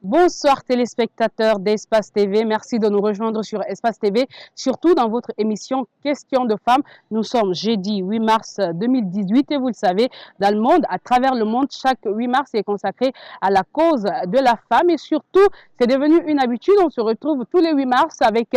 Bonsoir téléspectateurs d'Espace TV, merci de nous rejoindre sur Espace TV, surtout dans votre émission Questions de femmes. Nous sommes jeudi 8 mars 2018 et vous le savez, dans le monde, à travers le monde, chaque 8 mars est consacré à la cause de la femme et surtout, c'est devenu une habitude, on se retrouve tous les 8 mars avec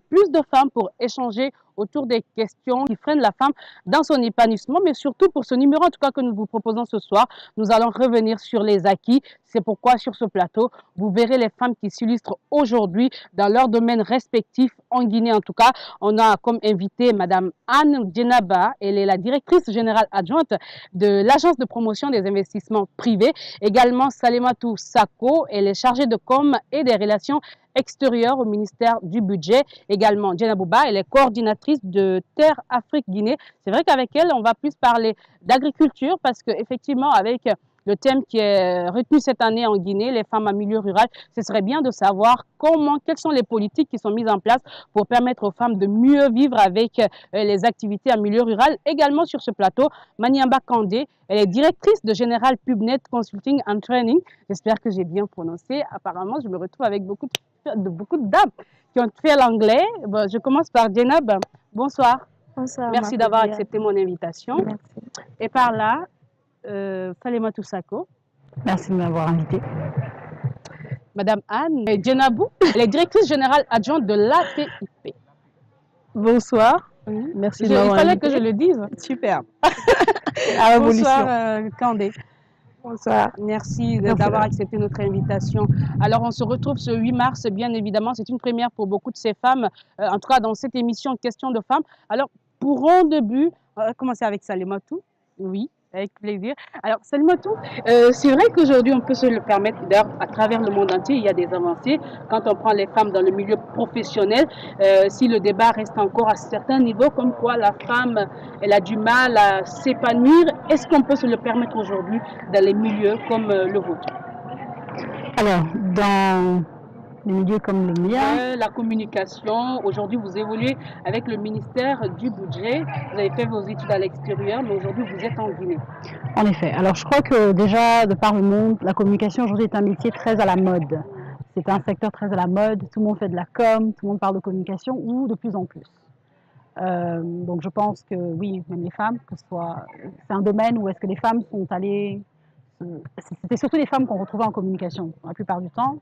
plus de femmes pour échanger autour des questions qui freinent la femme dans son épanouissement, mais surtout pour ce numéro en tout cas que nous vous proposons ce soir, nous allons revenir sur les acquis. C'est pourquoi sur ce plateau, vous verrez les femmes qui s'illustrent aujourd'hui dans leurs domaines respectifs en Guinée. En tout cas, on a comme invitée Madame Anne Djenaba. Elle est la directrice générale adjointe de l'Agence de promotion des investissements privés. Également Salematou Sako, elle est chargée de com et des relations extérieures au ministère du Budget. Également Djenabouba, elle est coordinatrice de Terre Afrique Guinée. C'est vrai qu'avec elle, on va plus parler d'agriculture parce qu'effectivement, avec le thème qui est retenu cette année en Guinée, les femmes en milieu rural, ce serait bien de savoir quelles sont les politiques qui sont mises en place pour permettre aux femmes de mieux vivre avec les activités en milieu rural. Également sur ce plateau, Maniamba Kandé, elle est directrice de Général Pubnet Consulting and Training. J'espère que j'ai bien prononcé. Apparemment, je me retrouve avec beaucoup de dames qui ont fait l'anglais. Bon, je commence par Djenab. Bonsoir. Bonsoir. Merci d'avoir accepté mon invitation. Merci. Et par là, Salematou Sako. Merci de m'avoir invitée. Madame Anne Djenabou, elle est directrice générale adjointe de l'APIP. Bonsoir. Merci de m'avoir invitée. Il fallait que je le dise. Super. Bonsoir Kandé. Bonsoir. Merci d'avoir accepté notre invitation. Alors, on se retrouve ce 8 mars, bien évidemment. C'est une première pour beaucoup de ces femmes, en tout cas dans cette émission Questions de femmes. Alors, pour un début, on va commencer avec Salematou. Oui. Avec plaisir. Alors, Salematou, c'est vrai qu'aujourd'hui, on peut se le permettre. D'ailleurs, à travers le monde entier, il y a des avancées. Quand on prend les femmes dans le milieu professionnel, si le débat reste encore à certains niveaux, comme quoi la femme, elle a du mal à s'épanouir, est-ce qu'on peut se le permettre aujourd'hui dans les milieux comme le vôtre? Alors, dans les milieux comme le mien, la communication, aujourd'hui vous évoluez avec le ministère du Budget, vous avez fait vos études à l'extérieur, mais aujourd'hui vous êtes en Guinée. En effet. Alors je crois que déjà, de par le monde, la communication aujourd'hui est un métier très à la mode. C'est un secteur très à la mode, tout le monde fait de la com, tout le monde parle de communication, ou de plus en plus. Donc je pense que oui, même les femmes, que ce soit, c'est un domaine où est-ce que les femmes sont allées, c'était surtout les femmes qu'on retrouvait en communication, la plupart du temps.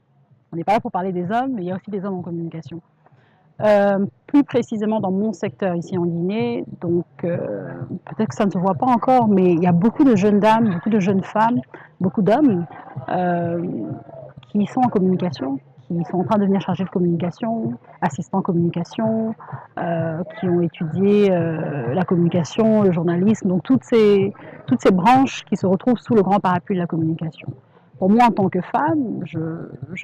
On n'est pas là pour parler des hommes, mais il y a aussi des hommes en communication. Plus précisément dans mon secteur ici en Guinée, donc peut-être que ça ne se voit pas encore, mais il y a beaucoup de jeunes dames, beaucoup de jeunes femmes, beaucoup d'hommes qui sont en communication, qui sont en train de devenir chargés de communication, assistants communication, qui ont étudié la communication, le journalisme, donc toutes ces branches qui se retrouvent sous le grand parapluie de la communication. Pour moi, en tant que femme, je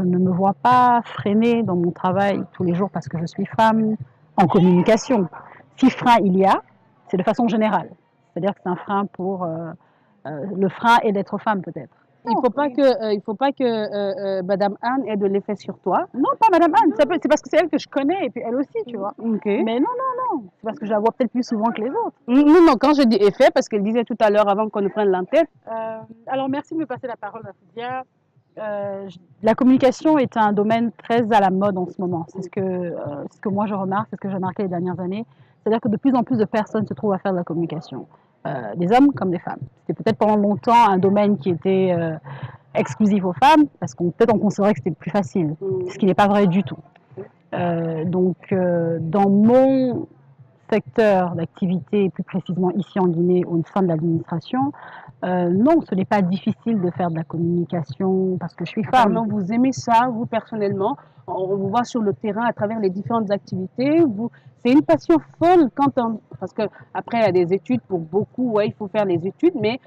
ne me vois pas freiner dans mon travail tous les jours parce que je suis femme en communication. Si frein il y a, c'est de façon générale. C'est-à-dire que c'est un frein pour... le frein est d'être femme peut-être. Il ne faut pas que Madame Anne ait de l'effet sur toi. Non, pas Madame Anne. C'est parce que c'est elle que je connais et puis elle aussi, tu vois. Okay. Mais non. C'est parce que je la vois peut-être plus souvent que les autres. Non, quand je dis effet, parce qu'elle disait tout à l'heure avant qu'on ne prenne l'antenne. Alors, merci de me passer la parole, Mafoudia. La communication est un domaine très à la mode en ce moment. C'est ce que moi je remarque, c'est ce que j'ai remarqué les dernières années. C'est-à-dire que de plus en plus de personnes se trouvent à faire de la communication. Des hommes comme des femmes. C'était peut-être pendant longtemps un domaine qui était exclusif aux femmes, parce qu'on peut-être on considérait que c'était plus facile, ce qui n'est pas vrai du tout. Donc, dans mon secteur d'activité, plus précisément ici en Guinée, au sein de l'administration, non, ce n'est pas difficile de faire de la communication parce que je suis femme. Alors, vous aimez ça, vous personnellement? On vous voit sur le terrain à travers les différentes activités. C'est une passion folle parce que après il y a des études pour beaucoup. Ouais, il faut faire les études, mais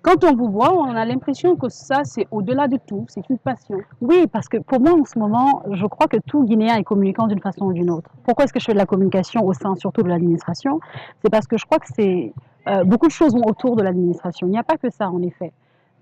quand on vous voit, on a l'impression que ça, c'est au-delà de tout. C'est une passion. Oui, parce que pour moi, en ce moment, je crois que tout Guinéen est communicant d'une façon ou d'une autre. Pourquoi est-ce que je fais de la communication au sein surtout de l'administration? C'est parce que je crois que beaucoup de choses vont autour de l'administration. Il n'y a pas que ça, en effet.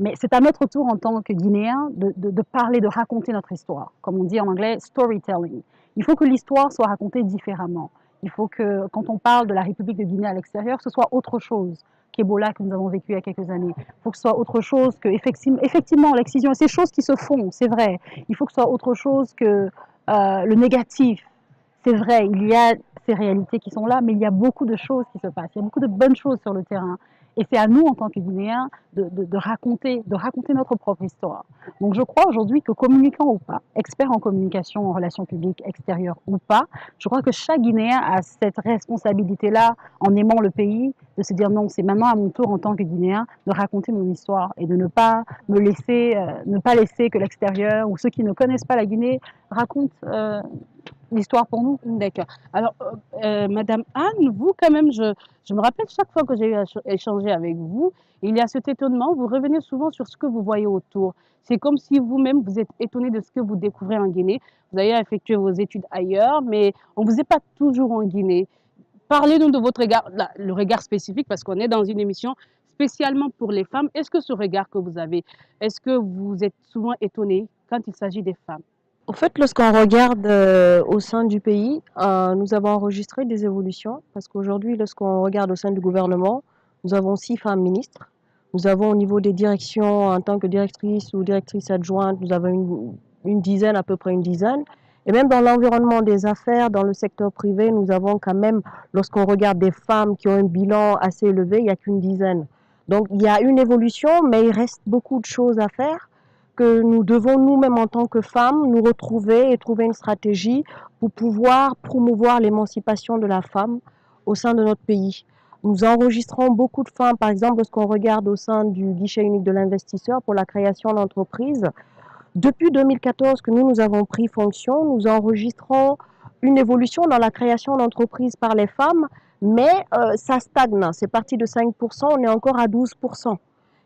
Mais c'est à notre tour, en tant que Guinéens, de parler, de raconter notre histoire. Comme on dit en anglais, storytelling. Il faut que l'histoire soit racontée différemment. Il faut que, quand on parle de la République de Guinée à l'extérieur, ce soit autre chose qu'Ebola que nous avons vécu il y a quelques années. Il faut que ce soit autre chose que, effectivement, l'excision, c'est des choses qui se font, c'est vrai. Il faut que ce soit autre chose que le négatif. C'est vrai, il y a ces réalités qui sont là, mais il y a beaucoup de choses qui se passent. Il y a beaucoup de bonnes choses sur le terrain. Et c'est à nous, en tant que Guinéens, de raconter notre propre histoire. Donc je crois aujourd'hui que communicant ou pas, expert en communication, en relations publiques extérieures ou pas, je crois que chaque Guinéen a cette responsabilité-là, en aimant le pays, de se dire non, c'est maintenant à mon tour en tant que Guinéen de raconter mon histoire et de ne pas me laisser, ne pas laisser que l'extérieur ou ceux qui ne connaissent pas la Guinée racontent l'histoire pour nous. D'accord. Alors, Madame Anne, vous, quand même, je me rappelle chaque fois que j'ai échangé avec vous, il y a cet étonnement, vous revenez souvent sur ce que vous voyez autour. C'est comme si vous-même, vous êtes étonné de ce que vous découvrez en Guinée. Vous avez effectué vos études ailleurs, mais on ne vous est pas toujours en Guinée. Parlez-nous de votre regard, le regard spécifique, parce qu'on est dans une émission spécialement pour les femmes. Est-ce que ce regard que vous avez, est-ce que vous êtes souvent étonné quand il s'agit des femmes? En fait, lorsqu'on regarde au sein du pays, nous avons enregistré des évolutions parce qu'aujourd'hui, lorsqu'on regarde au sein du gouvernement, nous avons 6 femmes ministres. Nous avons au niveau des directions, en tant que directrice ou directrice adjointe, nous avons une dizaine, à peu près une dizaine. Et même dans l'environnement des affaires, dans le secteur privé, nous avons quand même, lorsqu'on regarde des femmes qui ont un bilan assez élevé, il n'y a qu'une dizaine. Donc il y a une évolution, mais il reste beaucoup de choses à faire, que nous devons nous-mêmes en tant que femmes nous retrouver et trouver une stratégie pour pouvoir promouvoir l'émancipation de la femme au sein de notre pays. Nous enregistrons beaucoup de femmes, par exemple, lorsqu'on regarde au sein du guichet unique de l'investisseur pour la création d'entreprises. Depuis 2014 que nous avons pris fonction, nous enregistrons une évolution dans la création d'entreprises par les femmes, mais ça stagne. C'est parti de 5%, on est encore à 12%.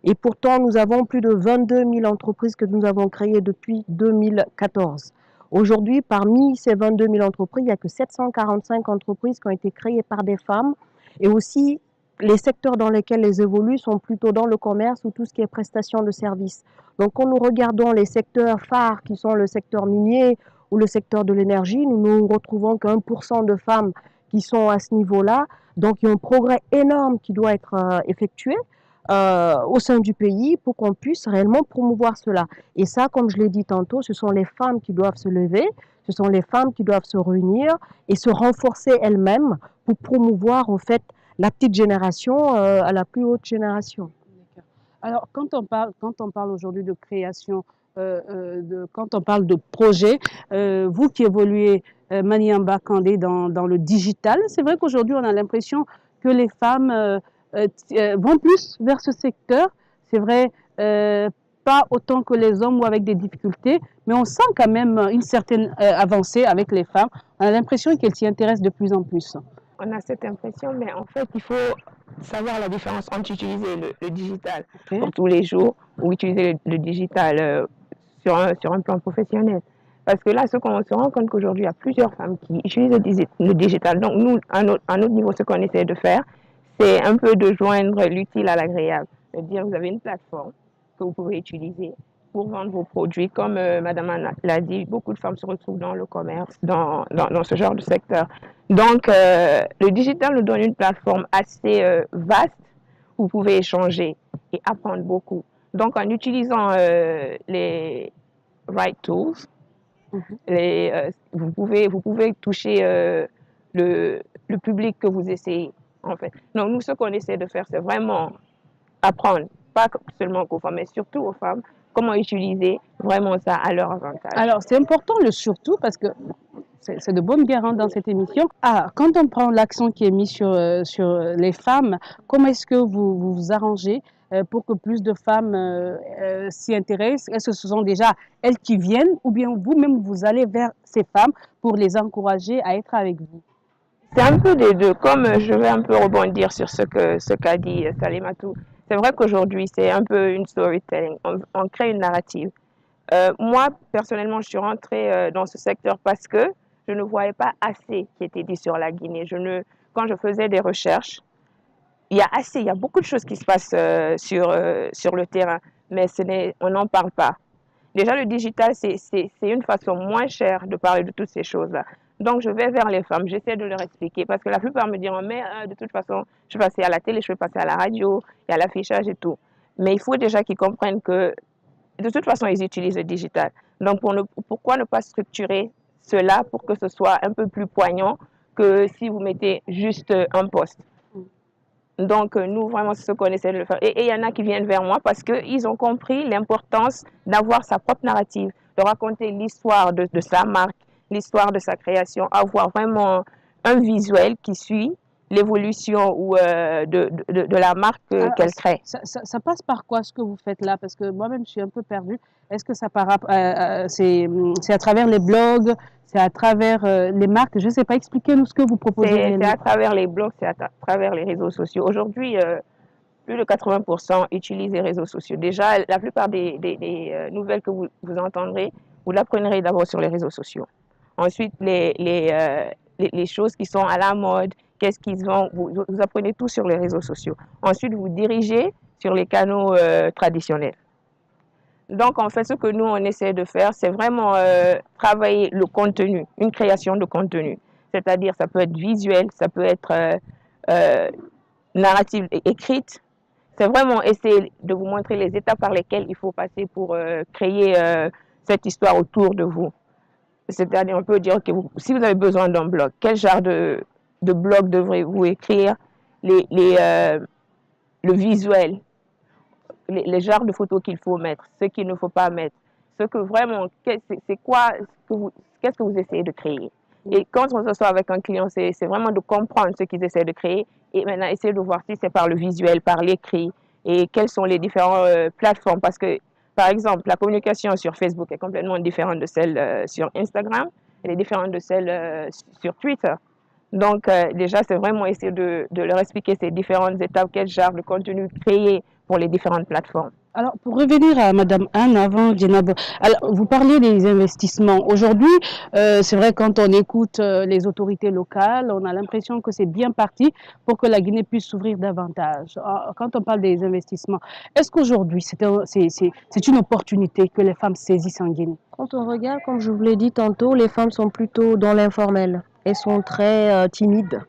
Et pourtant, nous avons plus de 22 000 entreprises que nous avons créées depuis 2014. Aujourd'hui, parmi ces 22 000 entreprises, il n'y a que 745 entreprises qui ont été créées par des femmes. Et aussi, les secteurs dans lesquels elles évoluent sont plutôt dans le commerce ou tout ce qui est prestation de services. Donc, quand nous regardons les secteurs phares qui sont le secteur minier ou le secteur de l'énergie, nous ne retrouvons que 1% de femmes qui sont à ce niveau-là. Donc, il y a un progrès énorme qui doit être effectué au sein du pays pour qu'on puisse réellement promouvoir cela. Et ça, comme je l'ai dit tantôt, ce sont les femmes qui doivent se lever, ce sont les femmes qui doivent se réunir et se renforcer elles-mêmes pour promouvoir, au fait, la petite génération à la plus haute génération. Alors, quand on parle aujourd'hui de création, quand on parle de projet, vous qui évoluez, Maniamba Kandé, dans le digital, c'est vrai qu'aujourd'hui, on a l'impression que les femmes vont plus vers ce secteur. C'est vrai, pas autant que les hommes ou avec des difficultés, mais on sent quand même une certaine avancée avec les femmes. On a l'impression qu'elles s'y intéressent de plus en plus. On a cette impression, mais en fait, il faut savoir la différence entre utiliser le digital pour tous les jours ou utiliser le digital sur un plan professionnel. Parce que là, ce qu'on se rend compte qu'aujourd'hui, il y a plusieurs femmes qui utilisent le digital. Donc, nous, à notre niveau, ce qu'on essaie de faire, c'est un peu de joindre l'utile à l'agréable. C'est-à-dire, vous avez une plateforme que vous pouvez utiliser pour vendre vos produits. Comme Madame Anna l'a dit, beaucoup de femmes se retrouvent dans le commerce, dans ce genre de secteur. Donc, le digital nous donne une plateforme assez vaste où vous pouvez échanger et apprendre beaucoup. Donc, en utilisant les right tools, vous pouvez toucher le public que vous essayez, en fait. Donc, nous, ce qu'on essaie de faire, c'est vraiment apprendre, pas seulement aux femmes, mais surtout aux femmes, comment utiliser vraiment ça à leur avantage. Alors, c'est important le surtout parce que c'est de bonne guerre dans cette émission. Ah, quand on prend l'accent qui est mis sur les femmes, comment est-ce que vous vous arrangez pour que plus de femmes s'y intéressent? Est-ce que ce sont déjà elles qui viennent ou bien vous-même vous allez vers ces femmes pour les encourager à être avec vous? C'est un peu des deux. Comme je vais un peu rebondir sur ce qu'a dit Salimatou, c'est vrai qu'aujourd'hui, c'est un peu une storytelling. On crée une narrative. Moi, personnellement, je suis rentrée dans ce secteur parce que je ne voyais pas assez qui était dit sur la Guinée. Quand je faisais des recherches, il y a beaucoup de choses qui se passent sur le terrain, mais on n'en parle pas. Déjà, le digital, c'est une façon moins chère de parler de toutes ces choses-là. Donc, je vais vers les femmes, j'essaie de leur expliquer parce que la plupart me diront, mais de toute façon, je vais passer à la télé, je vais passer à la radio, il y a l'affichage et tout. Mais il faut déjà qu'ils comprennent que de toute façon, ils utilisent le digital. Donc, pourquoi ne pas structurer cela pour que ce soit un peu plus poignant que si vous mettez juste un post. Donc, nous, vraiment, c'est ce qu'on essaie de le faire. Et il y en a qui viennent vers moi parce qu'ils ont compris l'importance d'avoir sa propre narrative, de raconter l'histoire de sa marque, l'histoire de sa création, avoir vraiment un visuel qui suit l'évolution ou de la marque qu'elle crée. Ça passe par quoi ce que vous faites là? Parce que moi-même, je suis un peu perdue. Est-ce que c'est à travers les blogs, c'est à travers les marques? Je ne sais pas, expliquez-nous ce que vous proposez. C'est à travers les blogs, c'est à travers les réseaux sociaux. Aujourd'hui, plus de 80% utilisent les réseaux sociaux. Déjà, la plupart des nouvelles que vous entendrez, vous l'apprendrez d'abord sur les réseaux sociaux. Ensuite, les choses qui sont à la mode, qu'est-ce qu'ils vendent, vous apprenez tout sur les réseaux sociaux. Ensuite, vous dirigez sur les canaux traditionnels. Donc, en fait, ce que nous, on essaie de faire, c'est vraiment travailler le contenu, une création de contenu. C'est-à-dire, ça peut être visuel, ça peut être narrative écrite. C'est vraiment essayer de vous montrer les étapes par lesquelles il faut passer pour créer cette histoire autour de vous. C'est-à-dire, on peut dire que si vous avez besoin d'un blog, quel genre de blog devrez-vous écrire, le visuel, les genres de photos qu'il faut mettre, ce qu'il ne faut pas mettre, ce que vraiment, c'est quoi, qu'est-ce que vous essayez de créer. Et quand on se soit avec un client, c'est vraiment de comprendre ce qu'ils essaient de créer et maintenant essayer de voir si c'est par le visuel, par l'écrit et quelles sont les différentes plateformes. Parce que, par exemple, la communication sur Facebook est complètement différente de celle sur Instagram, elle est différente de celle sur Twitter. Donc, déjà, c'est vraiment essayer de leur expliquer ces différentes étapes, quel genre de contenu créer pour les différentes plateformes. Alors, pour revenir à Madame Anne avant Djenab, alors vous parliez des investissements. Aujourd'hui, c'est vrai quand on écoute les autorités locales, on a l'impression que c'est bien parti pour que la Guinée puisse s'ouvrir davantage. Quand on parle des investissements, est-ce qu'aujourd'hui c'est une opportunité que les femmes saisissent en Guinée? Quand on regarde, comme je vous l'ai dit tantôt, les femmes sont plutôt dans l'informel. Elles sont très timides.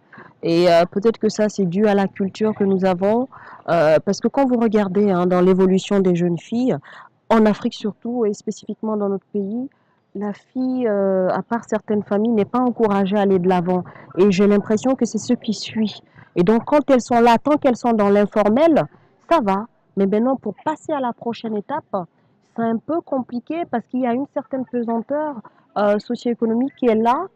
Et peut-être que ça, c'est dû à la culture que nous avons. Parce que quand vous regardez dans l'évolution des jeunes filles, en Afrique surtout, et spécifiquement dans notre pays, la fille, à part certaines familles, n'est pas encouragée à aller de l'avant. Et j'ai l'impression que c'est ce qui suit. Et donc, quand elles sont là, tant qu'elles sont dans l'informel, ça va. Mais maintenant, pour passer à la prochaine étape, c'est un peu compliqué parce qu'il y a une certaine pesanteur socio-économique qui est là,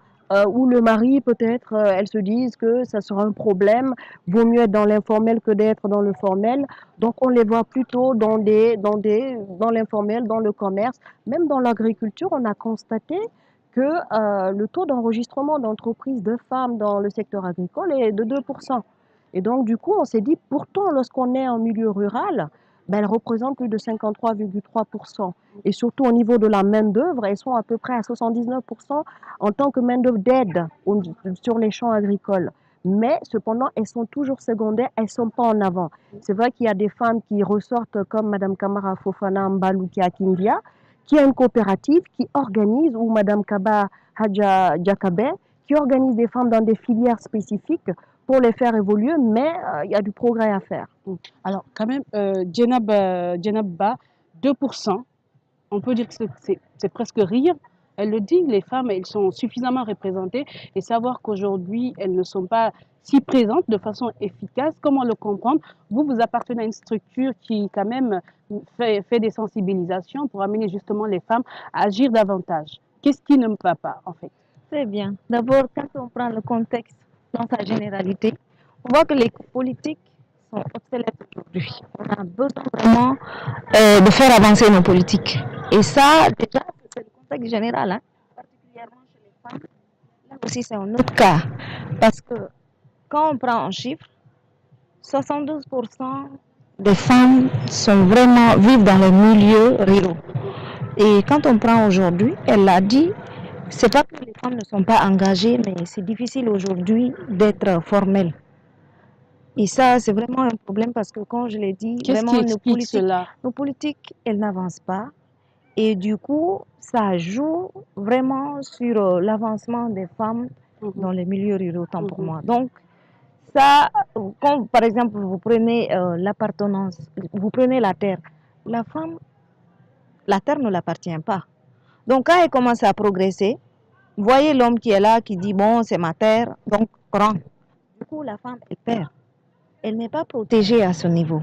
où le mari, peut-être, elles se disent que ça sera un problème, vaut mieux être dans l'informel que d'être dans le formel. Donc, on les voit plutôt dans l'informel, dans le commerce, même dans l'agriculture. On a constaté que le taux d'enregistrement d'entreprises de femmes dans le secteur agricole est de 2%. Et donc, du coup, on s'est dit, pourtant, lorsqu'on est en milieu rural, ben, elles représentent plus de 53,3%. Et surtout au niveau de la main-d'œuvre, elles sont à peu près à 79% en tant que main-d'œuvre d'aide sur les champs agricoles. Mais cependant, elles sont toujours secondaires, elles ne sont pas en avant. C'est vrai qu'il y a des femmes qui ressortent comme Mme Kamara Fofana Mbalouki à Kindia, qui a une coopérative qui organise, ou Mme Kaba Hadja Djakabe, qui organise des femmes dans des filières spécifiques pour les faire évoluer, mais il y a du progrès à faire. Alors, quand même, Djenabba, 2%, on peut dire que c'est presque rire. Elle le dit, les femmes, elles sont suffisamment représentées et savoir qu'aujourd'hui, elles ne sont pas si présentes de façon efficace, comment le comprendre? Vous appartenez à une structure qui, quand même, fait des sensibilisations pour amener justement les femmes à agir davantage. Qu'est-ce qui ne va pas, en fait? Très bien. D'abord, quand on prend le contexte dans sa généralité, on voit que les politiques sont obsolètes aujourd'hui. On a besoin vraiment de faire avancer nos politiques. Et ça, déjà, c'est le contexte général, hein, particulièrement chez les femmes. Là aussi, c'est un autre cas. Parce que quand on prend un chiffre, 72% des femmes vivent dans les milieux ruraux. Et quand on prend aujourd'hui, elle l'a dit, c'est pas que les femmes ne sont pas engagées, mais c'est difficile aujourd'hui d'être formelles. Et ça, c'est vraiment un problème parce que, quand je l'ai dit, Qu'est-ce vraiment, qui explique cela? nos politiques, elles n'avancent pas. Et du coup, ça joue vraiment sur l'avancement des femmes dans les milieux ruraux, autant pour moi. Donc, ça, quand par exemple vous prenez l'appartenance, vous prenez la terre, la femme, la terre ne l'appartient pas. Donc, quand elle commence à progresser, voyez l'homme qui est là, qui dit bon, c'est ma terre, donc prends. Du coup, la femme, elle perd. Elle n'est pas protégée à ce niveau.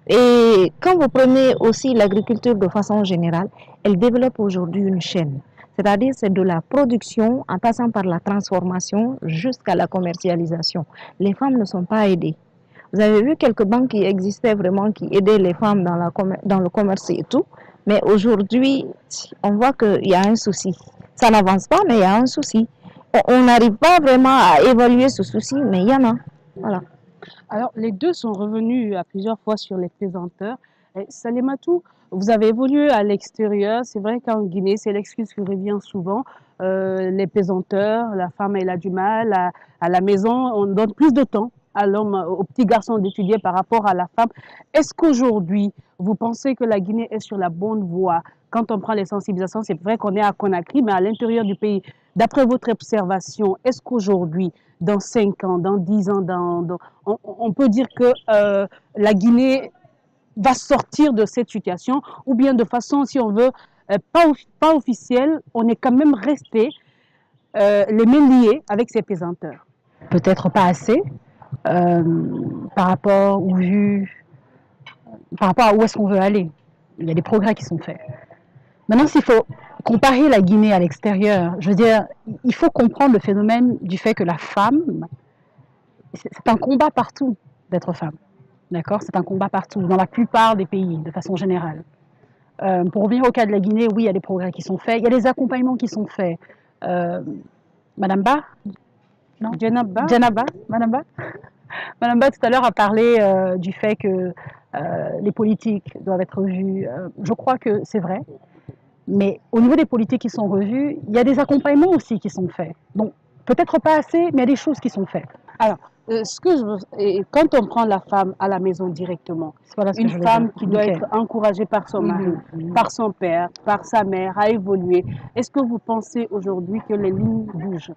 Et quand vous prenez aussi l'agriculture de façon générale, elle développe aujourd'hui une chaîne. C'est-à-dire c'est de la production en passant par la transformation jusqu'à la commercialisation. Les femmes ne sont pas aidées. Vous avez vu quelques banques qui existaient vraiment, qui aidaient les femmes dans le commerce et tout. Mais aujourd'hui, on voit qu'il y a un souci. Ça n'avance pas, mais il y a un souci. On n'arrive pas vraiment à évaluer ce souci, mais il y en a. Voilà. Alors, les deux sont revenus à plusieurs fois sur les pesanteurs. Salematou, vous avez évolué à l'extérieur. C'est vrai qu'en Guinée, c'est l'excuse qui revient souvent. Les pesanteurs, la femme, elle a du mal. À la maison, on donne plus de temps à l'homme, au petit garçon d'étudier par rapport à la femme. Est-ce qu'aujourd'hui, vous pensez que la Guinée est sur la bonne voie? Quand on prend les sensibilisations, c'est vrai qu'on est à Conakry, mais à l'intérieur du pays, d'après votre observation, est-ce qu'aujourd'hui, dans 5 ans, dans 10 ans, on peut dire que la Guinée va sortir de cette situation, ou bien de façon, si on veut, pas officielle, on est quand même resté les mains liées avec ces pesanteurs? Peut-être pas assez par rapport à où est-ce qu'on veut aller. Il y a des progrès qui sont faits. Maintenant, s'il faut comparer la Guinée à l'extérieur, je veux dire, il faut comprendre le phénomène du fait que la femme, c'est un combat partout d'être femme. D'accord? C'est un combat partout, dans la plupart des pays, de façon générale. Pour revenir au cas de la Guinée, oui, il y a des progrès qui sont faits. Il y a des accompagnements qui sont faits. Madame Ba, non? Djenaba, Madame Ba Madame Ba, tout à l'heure, a parlé du fait que les politiques doivent être revues. Je crois que c'est vrai. Mais au niveau des politiques qui sont revues, il y a des accompagnements aussi qui sont faits. Donc, peut-être pas assez, mais il y a des choses qui sont faites. Alors, quand on prend la femme à la maison directement, Voilà ce que une je voulais femme dire. qui doit Ok. être encouragée par son mari, par son père, par sa mère à évoluer, est-ce que vous pensez aujourd'hui que les lignes bougent?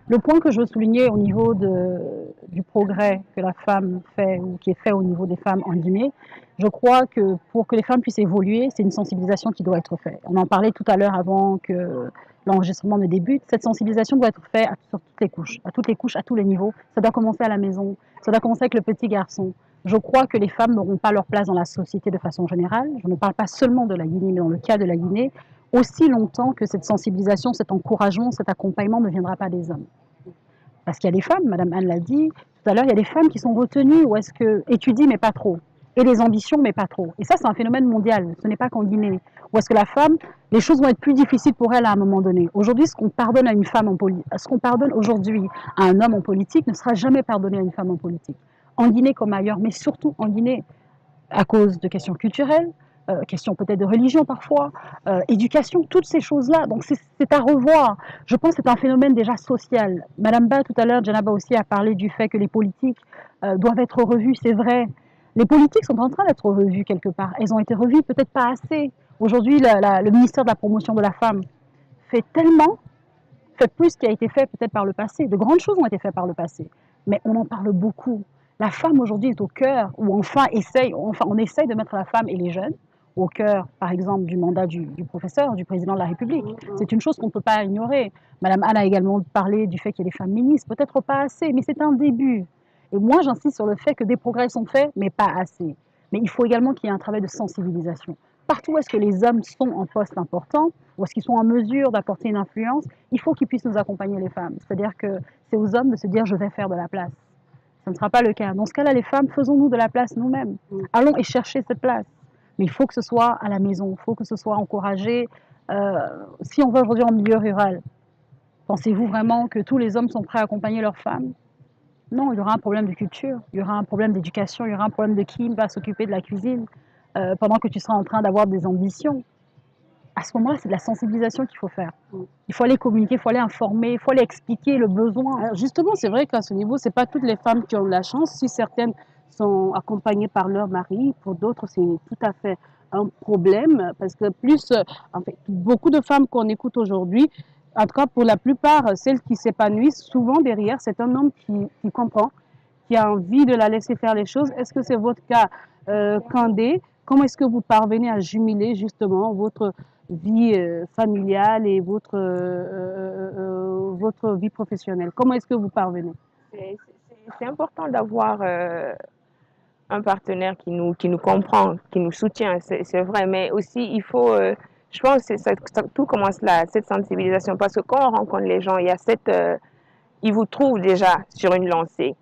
Le point que je veux souligner au niveau du progrès que la femme fait ou qui est fait au niveau des femmes en Guinée, je crois que pour que les femmes puissent évoluer, c'est une sensibilisation qui doit être faite. On en parlait tout à l'heure avant que l'enregistrement ne débute. Cette sensibilisation doit être faite sur toutes les couches, à tous les niveaux. Ça doit commencer à la maison, ça doit commencer avec le petit garçon. Je crois que les femmes n'auront pas leur place dans la société de façon générale. Je ne parle pas seulement de la Guinée, mais dans le cas de la Guinée, aussi longtemps que cette sensibilisation, cet encouragement, cet accompagnement ne viendra pas des hommes. Parce qu'il y a des femmes, Madame Anne l'a dit tout à l'heure, il y a des femmes qui sont retenues ou est-ce que étudient mais pas trop, et les ambitions mais pas trop. Et ça, c'est un phénomène mondial, ce n'est pas qu'en Guinée. Ou est-ce que la femme, les choses vont être plus difficiles pour elle à un moment donné. Aujourd'hui, ce qu'on pardonne à une femme en politique, ce qu'on pardonne aujourd'hui à un homme en politique ne sera jamais pardonné à une femme en politique. En Guinée comme ailleurs, mais surtout en Guinée, à cause de questions culturelles, questions peut-être de religion parfois, éducation, toutes ces choses-là. Donc c'est à revoir. Je pense que c'est un phénomène déjà social. Madame Ba, tout à l'heure, Djenaba aussi a parlé du fait que les politiques doivent être revues, c'est vrai. Les politiques sont en train d'être revues quelque part. Elles ont été revues, peut-être pas assez. Aujourd'hui, le ministère de la promotion de la femme fait plus qu'il a été fait peut-être par le passé. De grandes choses ont été faites par le passé. Mais on en parle beaucoup. La femme aujourd'hui est au cœur, ou on essaye de mettre la femme et les jeunes au cœur, par exemple, du mandat du professeur, du président de la République. C'est une chose qu'on ne peut pas ignorer. Madame Anne a également parlé du fait qu'il y ait des femmes ministres, peut-être pas assez, mais c'est un début. Et moi, j'insiste sur le fait que des progrès sont faits, mais pas assez. Mais il faut également qu'il y ait un travail de sensibilisation. Partout où est-ce que les hommes sont en poste important, où est-ce qu'ils sont en mesure d'apporter une influence, il faut qu'ils puissent nous accompagner les femmes. C'est-à-dire que c'est aux hommes de se dire « je vais faire de la place ». Ce ne sera pas le cas. Dans ce cas-là, les femmes, faisons-nous de la place nous-mêmes. Allons et chercher cette place. Mais il faut que ce soit à la maison, il faut que ce soit encouragé. Si on va aujourd'hui en milieu rural, pensez-vous vraiment que tous les hommes sont prêts à accompagner leurs femmes? Non, il y aura un problème de culture, il y aura un problème d'éducation, il y aura un problème de qui va s'occuper de la cuisine pendant que tu seras en train d'avoir des ambitions. À ce moment-là, c'est de la sensibilisation qu'il faut faire. Il faut aller communiquer, il faut aller informer, il faut aller expliquer le besoin. Alors justement, c'est vrai qu'à ce niveau, ce n'est pas toutes les femmes qui ont la chance. Si certaines sont accompagnées par leur mari, pour d'autres, c'est tout à fait un problème parce que en fait, beaucoup de femmes qu'on écoute aujourd'hui, en tout cas pour la plupart, celles qui s'épanouissent, souvent derrière, c'est un homme qui comprend, qui a envie de la laisser faire les choses. Est-ce que c'est votre cas, Kandé? Comment est-ce que vous parvenez à jumeler justement votre vie familiale et votre vie professionnelle? Comment est-ce que vous parvenez? C'est important d'avoir un partenaire qui nous comprend, qui nous soutient, c'est vrai, mais aussi il faut, je pense que tout commence là, cette sensibilisation, parce que quand on rencontre les gens, il y a ils vous trouvent déjà sur une lancée,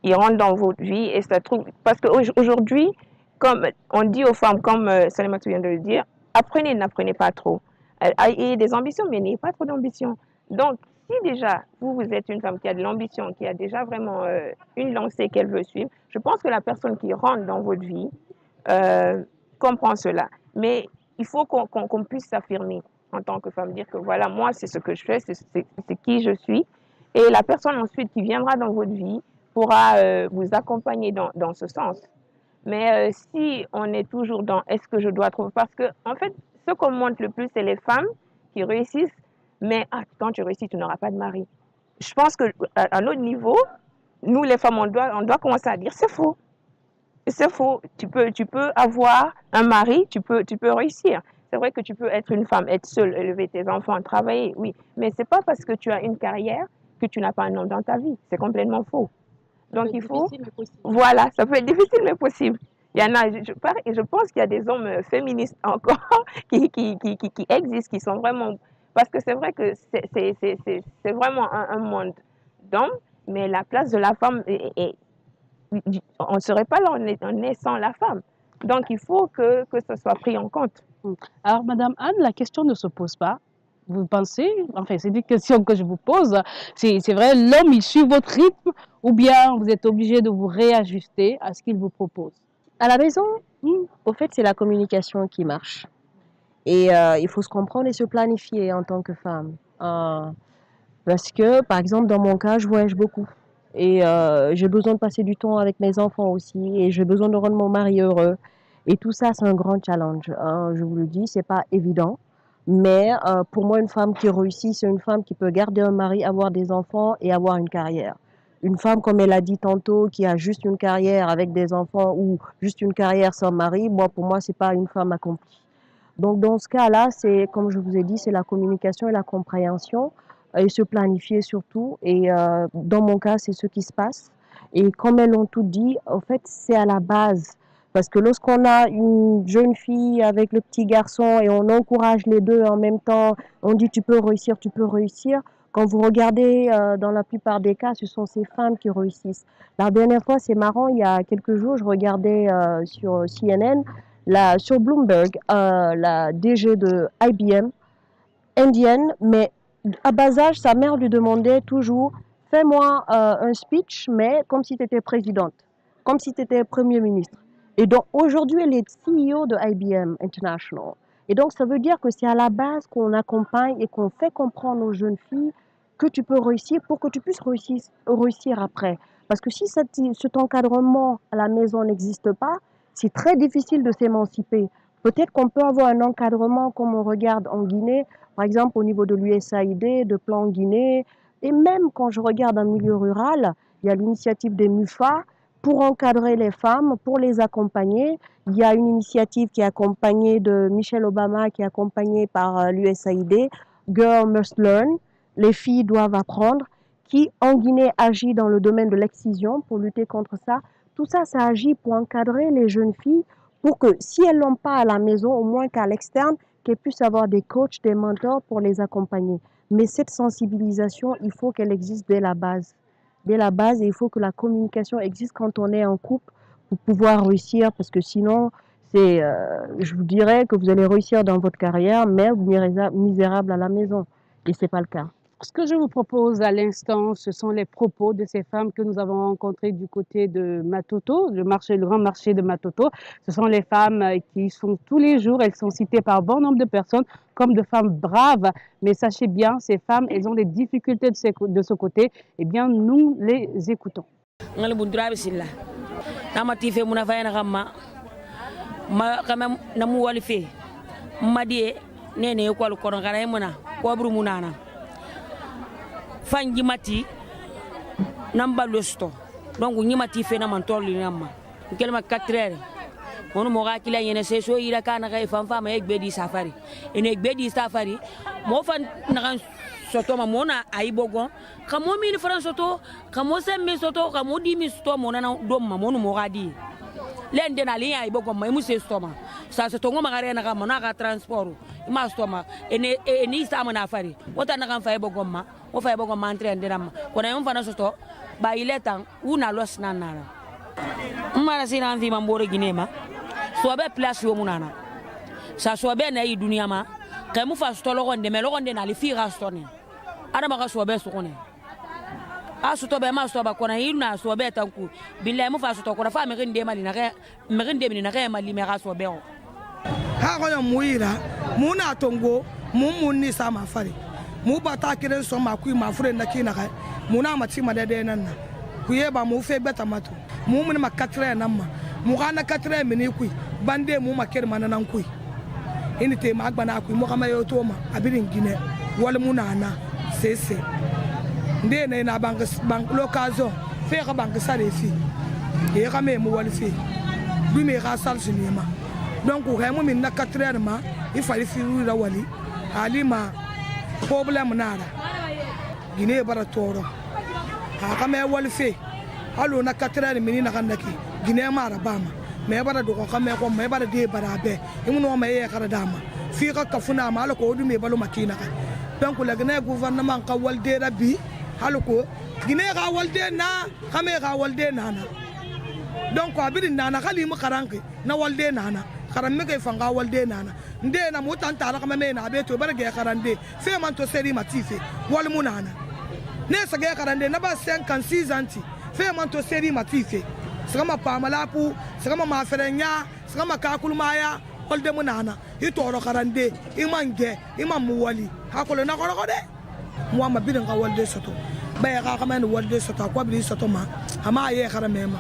ils rentrent dans votre vie et ça trouve, parce qu'aujourd'hui, comme on dit aux femmes, comme Salamatou vient de le dire, apprenez, n'apprenez pas trop. Ayez des ambitions, mais n'ayez pas trop d'ambition. Donc, si déjà, vous êtes une femme qui a de l'ambition, qui a déjà vraiment une lancée qu'elle veut suivre, je pense que la personne qui rentre dans votre vie comprend cela. Mais il faut qu'on puisse s'affirmer en tant que femme, dire que voilà, moi, c'est ce que je fais, c'est qui je suis. Et la personne ensuite qui viendra dans votre vie pourra vous accompagner dans ce sens. Mais si on est toujours dans est-ce que je dois trouver, parce que en fait, ce qu'on montre le plus, c'est les femmes qui réussissent, mais quand tu réussis, tu n'auras pas de mari. Je pense qu'à notre niveau, nous les femmes, on doit commencer à dire c'est faux. C'est faux. Tu peux avoir un mari, tu peux réussir. C'est vrai que tu peux être une femme, être seule, élever tes enfants, travailler, oui. Mais c'est pas parce que tu as une carrière que tu n'as pas un homme dans ta vie. C'est complètement faux. Donc il faut, voilà, ça peut être difficile mais possible. Il y en a, je pense qu'il y a des hommes féministes encore qui existent, qui sont vraiment, parce que c'est vrai que c'est vraiment un monde d'hommes, mais la place de la femme, on ne serait pas là en naissant la femme. Donc il faut que ça soit pris en compte. Alors, Madame Anne, la question ne se pose pas. Vous pensez, enfin, c'est une question que je vous pose. C'est vrai, l'homme, il suit votre rythme ou bien vous êtes obligé de vous réajuster à ce qu'il vous propose? À la maison, au fait, c'est la communication qui marche. Et il faut se comprendre et se planifier en tant que femme. Parce que, par exemple, dans mon cas, je voyage beaucoup. Et j'ai besoin de passer du temps avec mes enfants aussi. Et j'ai besoin de rendre mon mari heureux. Et tout ça, c'est un grand challenge. Je vous le dis, c'est pas évident. Mais pour moi, une femme qui réussit, c'est une femme qui peut garder un mari, avoir des enfants et avoir une carrière. Une femme, comme elle a dit tantôt, qui a juste une carrière avec des enfants ou juste une carrière sans mari, pour moi, c'est pas une femme accomplie. Donc, dans ce cas-là, c'est, comme je vous ai dit, c'est la communication et la compréhension et se planifier surtout. Et dans mon cas, c'est ce qui se passe. Et comme elles l'ont tout dit, en fait, c'est à la base. Parce que lorsqu'on a une jeune fille avec le petit garçon et on encourage les deux en même temps, on dit tu peux réussir, tu peux réussir. Quand vous regardez, dans la plupart des cas, ce sont ces femmes qui réussissent. La dernière fois, c'est marrant, il y a quelques jours, je regardais sur CNN, sur Bloomberg, la DG de IBM, indienne, mais à bas âge, sa mère lui demandait toujours fais-moi un speech, mais comme si tu étais présidente, comme si tu étais premier ministre. Et donc aujourd'hui, elle est CEO de IBM International. Et donc ça veut dire que c'est à la base qu'on accompagne et qu'on fait comprendre aux jeunes filles que tu peux réussir pour que tu puisses réussir après. Parce que si cet encadrement à la maison n'existe pas, c'est très difficile de s'émanciper. Peut-être qu'on peut avoir un encadrement comme on regarde en Guinée, par exemple au niveau de l'USAID, de Plan Guinée, et même quand je regarde en milieu rural, il y a l'initiative des MUFA pour encadrer les femmes, pour les accompagner. Il y a une initiative qui est accompagnée de Michelle Obama, qui est accompagnée par l'USAID, Girl Must Learn, les filles doivent apprendre, qui en Guinée agit dans le domaine de l'excision pour lutter contre ça. Tout ça, ça agit pour encadrer les jeunes filles pour que si elles l'ont pas à la maison, au moins qu'à l'externe, qu'elles puissent avoir des coachs, des mentors pour les accompagner. Mais cette sensibilisation, il faut qu'elle existe dès la base. Dès la base, il faut que la communication existe quand on est en couple pour pouvoir réussir, parce que sinon, je vous dirais que vous allez réussir dans votre carrière, mais vous serez misérable à la maison. Et ce n'est pas le cas. Ce que je vous propose à l'instant, ce sont les propos de ces femmes que nous avons rencontrées du côté de Matoto, le grand marché de Matoto. Ce sont les femmes qui sont tous les jours, elles sont citées par bon nombre de personnes comme de femmes braves. Mais sachez bien, ces femmes, elles ont des difficultés de ce côté. Eh bien, nous les écoutons. ma kama na mu wali fe madie nene ko al kono kana muna ko bru munana fanji mati namba losto donc nyimati fe na man tolli namma kelma 4h mon mo ga kila yene se so ira kana ga fam e gbedi safari ene gbedi safari mo fan na soto ma mona ay bogon kamo 1000 francs soto kamo 5000 soto kamo 10000 soto mona na do ma monu mo ga di lende na liya ay bogon ma mu se stoma sa soto ngoma ga rena ga mona ga transport ma stoma ene ni sa mana afari wota na kan fa ay bogon ma o fa ay bogon ma entre ndema ko na yum fana soto ba iletan una los nanara mara sina anzi mambore ginema sobe place yo munana sa sobe na yi dunia ma kamu fa stolo gonde me logonde na li fi rastone ada maka sobe sokone a soto be ma soba kona hina sobe tanku billahi mu fa soto kona fa me rinde mali na ke me rinde mi na ke mali me ga sobe o ha ko yo muira muna tongo munni sama fari mu bata kiren so ma ku ma fure na kina ka muna mati madade nan na ku ye ba mu fe beta mato mu mun ma 4 nan ma mu kana 4 mini ku bande mu ma ker manan ku ini te ma agbana ku mu kama yo to ma abirin gine wal munana sese nde na bank l'occasion fe ka bank sare fi e ka me mu wal fi bi me ka sal sinema donc ko mu min na 4 ma il fallait fi ru wali alima problème nada gine bara toro ha ka me wal fi allo na 4 mini na kan naki gine mara bama me bara do ko me ko me bara de bara be imuno me ye kara dama fi ka kafuna ma ko du me balu makina ka donc la gine gouvernement ka walde rabbi halko gine ga walde na kame ga walde nana donc abidin nana khali mu karanke na walde nana karam me ke fanga walde nana nde na mutan tara kame me na be to barge karande fe man to seri matife wal munana ne sage karande na ba 56 anti fe man to seri matife sama pamalapu sama maferenya sama kakulmaya walde munana itoro karande imange imam muwali hakolo na ko de mo ma bidin ka walde soto baya ka kama ni walde soto ko bi soto ma ama ye khara mema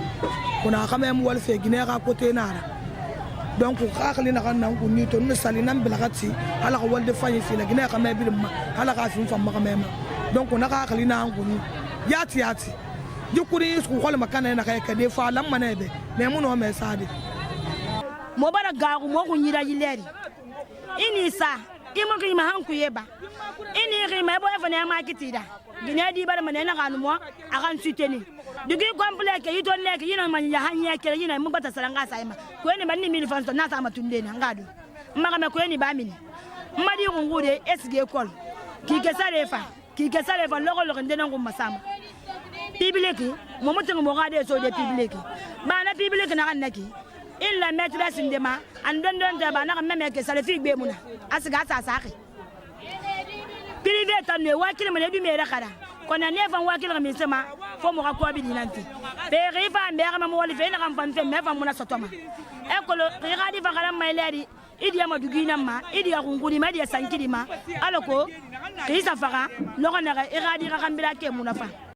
kuna kama mu wal fe gine ka kote nara donc ka khali na kan nan ku ni to ni sali nan bilagati ala ka walde fanyi fi la gine ka me bi ma ala ka fi fam ma mema donc na ka khali na ku ni yati jukuri ku khol makana na ka de fa lam manebe me mu no me sade mo bara gagu mo ku nyira yileri ini sa imo ki ma hanku yeba ini ri ma bo efane ma kitida gine di bara manena kanu mo akan suteni dugi complexe yito leke yina man ya hanya kere yina mu bata salanga sa ima ko ni banni mil fanso na sa matunde na ngado maka me ko ni ba mini madi ngure esge kol ki ke sare fa logo ndena ngum masama bibliki mo mutungu mo gade so de bibliki ba na bibliki na kan naki illa metra sindema andon da ba na meme ke sale fi gbe muna asiga sa saki privé tan ne wakil me du mere khara kona ne fan wakil mi sema fo mo ko bi dinanti be rifa mbere ma mo wali fe na kan fan fe me fan muna sotoma e ko lo rigadi fa kala mai ledi idi ya madugina ma idi ya kungudi ma idi ya sankidi ma aloko isa faka logo na rigadi ka kambira ke muna fa